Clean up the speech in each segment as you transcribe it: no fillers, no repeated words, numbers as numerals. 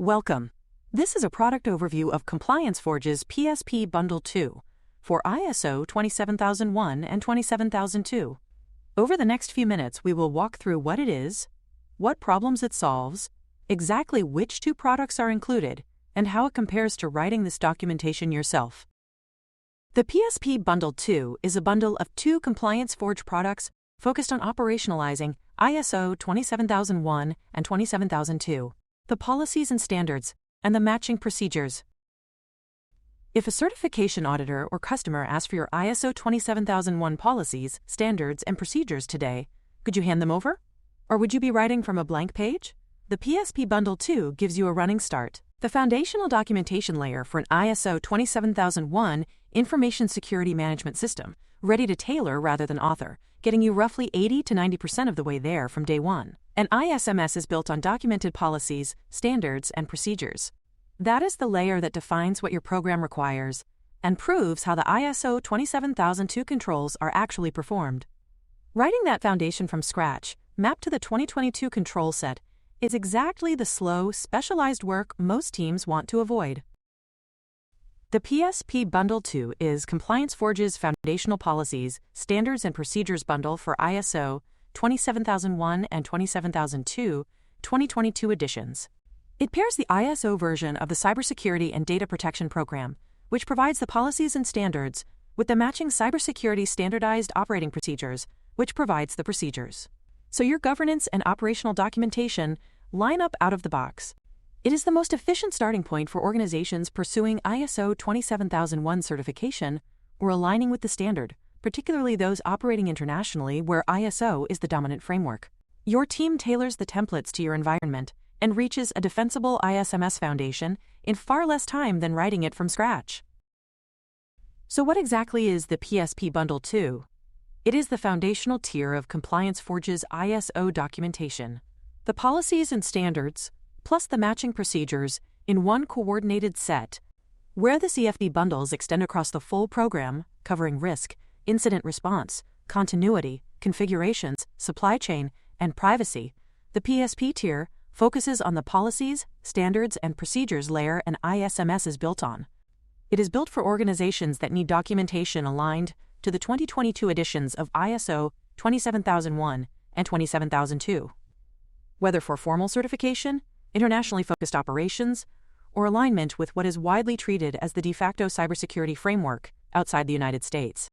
Welcome. This is a product overview of ComplianceForge's PSP Bundle 2 for ISO 27001 and 27002. Over the next few minutes, we will walk through what it is, what problems it solves, exactly which two products are included, and how it compares to writing this documentation yourself. The PSP Bundle 2 is a bundle of two ComplianceForge products focused on operationalizing ISO 27001 and 27002. The policies and standards, and the matching procedures. If a certification auditor or customer asks for your ISO 27001 policies, standards, and procedures today, could you hand them over? Or would you be writing from a blank page? The PSP Bundle 2 gives you a running start. The foundational documentation layer for an ISO 27001 information security management system, ready to tailor rather than author, getting you roughly 80 to 90% of the way there from day one. An ISMS is built on documented policies, standards, and procedures. That is the layer that defines what your program requires and proves how the ISO 27002 controls are actually performed. Writing that foundation from scratch, mapped to the 2022 control set, is exactly the slow, specialized work most teams want to avoid. The PSP Bundle 2 is ComplianceForge's foundational policies, standards, and procedures bundle for ISO 27001 and 27002 2022 editions. It pairs the ISO version of the Cybersecurity and Data Protection Program, which provides the policies and standards, with the matching Cybersecurity Standardized Operating Procedures, which provides the procedures. So your governance and operational documentation line up out of the box. It is the most efficient starting point for organizations pursuing ISO 27001 certification or aligning with the standard, particularly those operating internationally where ISO is the dominant framework. Your team tailors the templates to your environment and reaches a defensible ISMS foundation in far less time than writing it from scratch. So what exactly is the PSP Bundle 2? It is the foundational tier of ComplianceForge's ISO documentation. The policies and standards, plus the matching procedures, in one coordinated set, where the CFB bundles extend across the full program, covering risk, incident response, continuity, configurations, supply chain, and privacy. The PSP tier focuses on the policies, standards, and procedures layer an ISMS is built on. It is built for organizations that need documentation aligned to the 2022 editions of ISO 27001 and 27002. Whether for formal certification, internationally focused operations, or alignment with what is widely treated as the de facto cybersecurity framework outside the United States.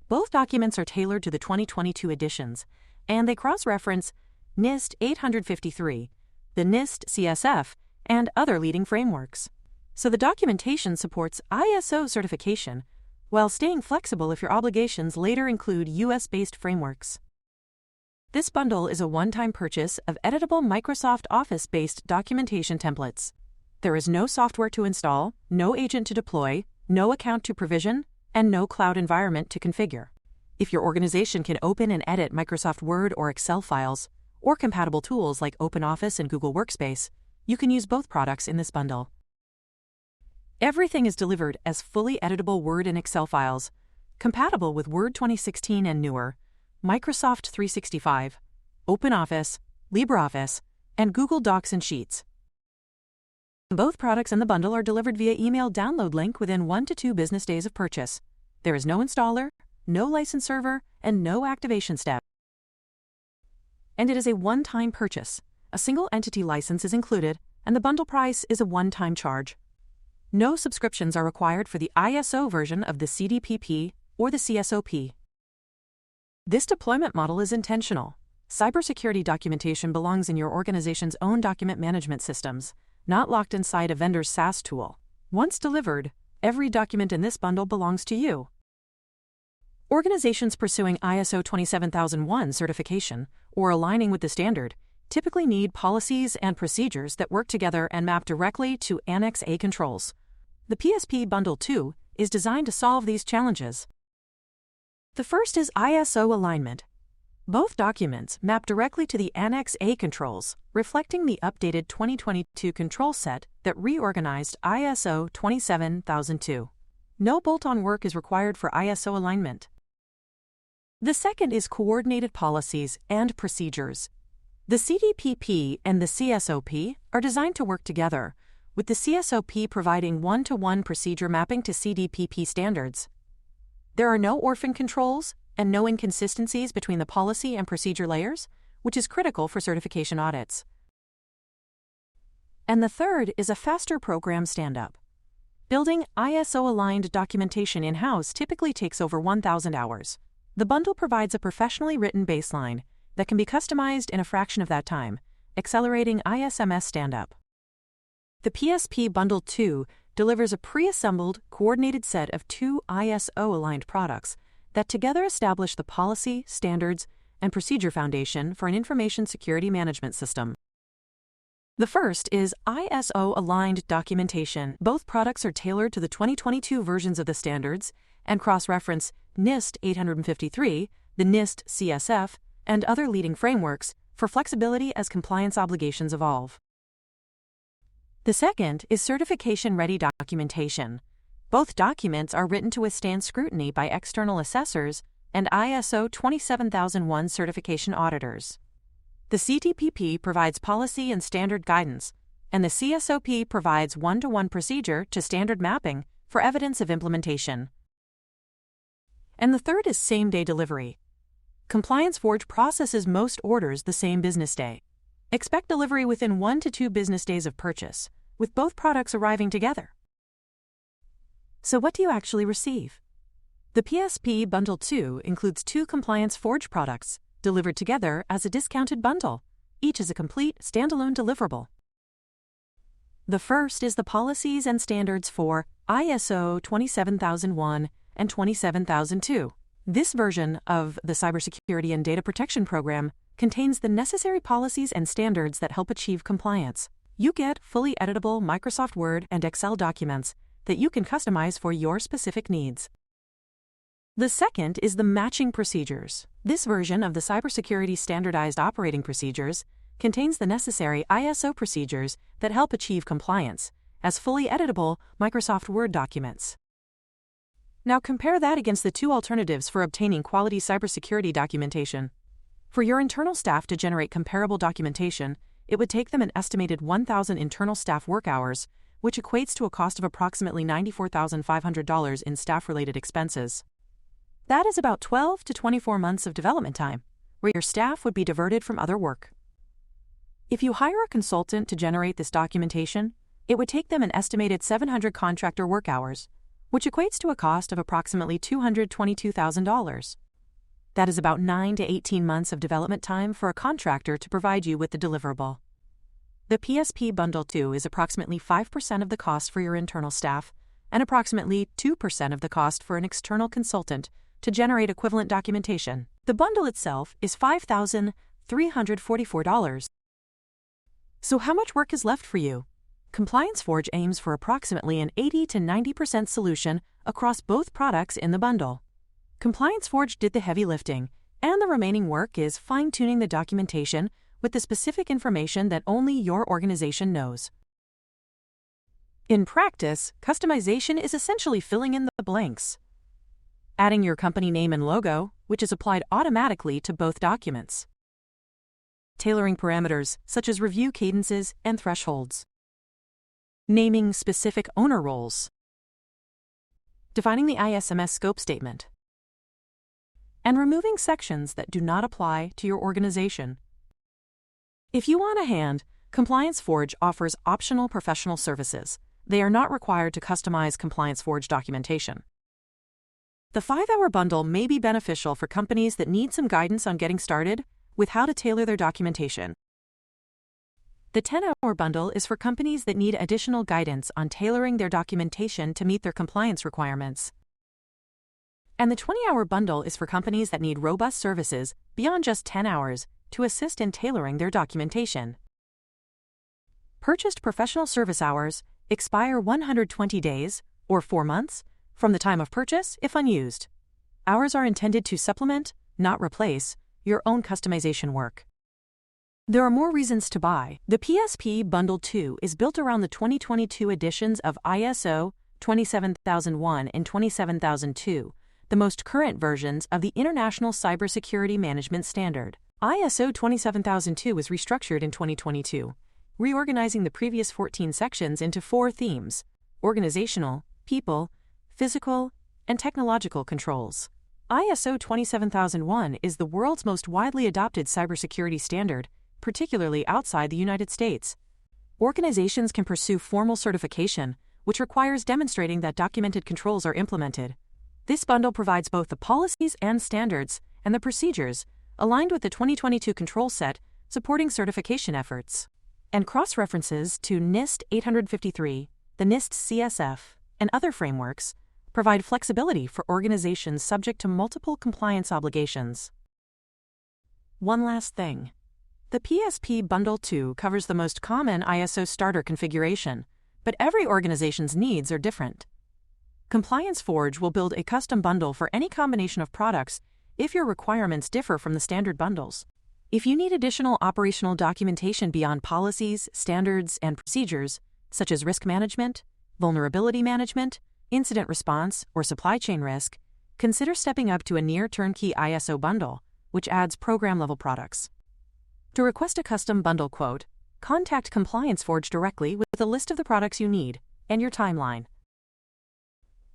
Both documents are tailored to the 2022 editions, and they cross-reference NIST 853, the NIST CSF, and other leading frameworks. So the documentation supports ISO certification, while staying flexible if your obligations later include US-based frameworks. This bundle is a one-time purchase of editable Microsoft Office-based documentation templates. There is no software to install, no agent to deploy, no account to provision, and no cloud environment to configure. If your organization can open and edit Microsoft Word or Excel files, or compatible tools like OpenOffice and Google Workspace, you can use both products in this bundle. Everything is delivered as fully editable Word and Excel files, compatible with Word 2016 and newer, Microsoft 365, OpenOffice, LibreOffice, and Google Docs and Sheets. Both products in the bundle are delivered via email download link within 1 to 2 business days of purchase. There is no installer, no license server, and no activation step. And it is a one-time purchase. A single entity license is included, and the bundle price is a one-time charge. No subscriptions are required for the ISO version of the CDPP or the CSOP. This deployment model is intentional. Cybersecurity documentation belongs in your organization's own document management systems, not locked inside a vendor's SaaS tool. Once delivered, every document in this bundle belongs to you. Organizations pursuing ISO 27001 certification or aligning with the standard typically need policies and procedures that work together and map directly to Annex A controls. The PSP Bundle 2 is designed to solve these challenges. The first is ISO alignment. Both documents map directly to the Annex A controls, reflecting the updated 2022 control set that reorganized ISO 27002. No bolt-on work is required for ISO alignment. The second is coordinated policies and procedures. The CDPP and the CSOP are designed to work together, with the CSOP providing one-to-one procedure mapping to CDPP standards. There are no orphan controls and no inconsistencies between the policy and procedure layers, which is critical for certification audits. And the third is a faster program stand-up. Building ISO-aligned documentation in-house typically takes over 1,000 hours. The bundle provides a professionally written baseline that can be customized in a fraction of that time, accelerating ISMS stand-up. The PSP Bundle 2 delivers a pre-assembled, coordinated set of 2 ISO-aligned products that together establish the policy, standards, and procedure foundation for an information security management system. The first is ISO-aligned documentation. Both products are tailored to the 2022 versions of the standards and cross-reference NIST 853, the NIST CSF, and other leading frameworks for flexibility as compliance obligations evolve. The second is certification-ready documentation. Both documents are written to withstand scrutiny by external assessors and ISO 27001 certification auditors. The CDPP provides policy and standard guidance, and the CSOP provides one-to-one procedure to standard mapping for evidence of implementation. And the third is same-day delivery. ComplianceForge processes most orders the same business day. Expect delivery within 1 to 2 business days of purchase, with both products arriving together. So what do you actually receive? The PSP Bundle 2 includes 2 ComplianceForge products, delivered together as a discounted bundle, each is a complete, standalone deliverable. The first is the policies and standards for ISO 27001 and 27002. This version of the Cybersecurity and Data Protection Program contains the necessary policies and standards that help achieve compliance. You get fully editable Microsoft Word and Excel documents that you can customize for your specific needs. The second is the matching procedures. This version of the Cybersecurity Standardized Operating Procedures contains the necessary ISO procedures that help achieve compliance as fully editable Microsoft Word documents. Now compare that against the 2 alternatives for obtaining quality cybersecurity documentation. For your internal staff to generate comparable documentation, it would take them an estimated 1,000 internal staff work hours, which equates to a cost of approximately $94,500 in staff-related expenses. That is about 12 to 24 months of development time, where your staff would be diverted from other work. If you hire a consultant to generate this documentation, it would take them an estimated 700 contractor work hours, which equates to a cost of approximately $222,000. That is about 9 to 18 months of development time for a contractor to provide you with the deliverable. The PSP Bundle 2 is approximately 5% of the cost for your internal staff and approximately 2% of the cost for an external consultant to generate equivalent documentation. The bundle itself is $5,344. So how much work is left for you? ComplianceForge aims for approximately an 80 to 90% solution across both products in the bundle. ComplianceForge did the heavy lifting, and the remaining work is fine-tuning the documentation with the specific information that only your organization knows. In practice, customization is essentially filling in the blanks. Adding your company name and logo, which is applied automatically to both documents. Tailoring parameters, such as review cadences and thresholds. Naming specific owner roles. Defining the ISMS scope statement. And removing sections that do not apply to your organization. If you want a hand, ComplianceForge offers optional professional services. They are not required to customize ComplianceForge documentation. The 5-hour bundle may be beneficial for companies that need some guidance on getting started with how to tailor their documentation. The 10-hour bundle is for companies that need additional guidance on tailoring their documentation to meet their compliance requirements. And the 20-hour bundle is for companies that need robust services beyond just 10 hours to assist in tailoring their documentation. Purchased professional service hours expire 120 days, or 4 months, from the time of purchase if unused. Hours are intended to supplement, not replace, your own customization work. There are more reasons to buy. The PSP Bundle 2 is built around the 2022 editions of ISO 27001 and 27002, the most current versions of the International Cybersecurity Management Standard. ISO 27002 was restructured in 2022, reorganizing the previous 14 sections into 4 themes: organizational, people, physical, and technological controls. ISO 27001 is the world's most widely adopted cybersecurity standard, particularly outside the United States. Organizations can pursue formal certification, which requires demonstrating that documented controls are implemented. This bundle provides both the policies and standards and the procedures aligned with the 2022 control set supporting certification efforts, and cross-references to NIST 853, the NIST CSF, and other frameworks provide flexibility for organizations subject to multiple compliance obligations. One last thing. The PSP Bundle 2 covers the most common ISO starter configuration, but every organization's needs are different. ComplianceForge will build a custom bundle for any combination of products if your requirements differ from the standard bundles. If you need additional operational documentation beyond policies, standards, and procedures, such as risk management, vulnerability management, incident response, or supply chain risk, consider stepping up to a near-turnkey ISO bundle, which adds program-level products. To request a custom bundle quote, contact ComplianceForge directly with a list of the products you need and your timeline.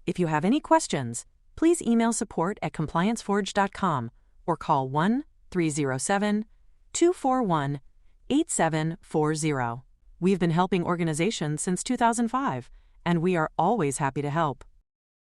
If you have any questions, please email support@complianceforge.com or call 1-307-241-8740. We've been helping organizations since 2005, and we are always happy to help.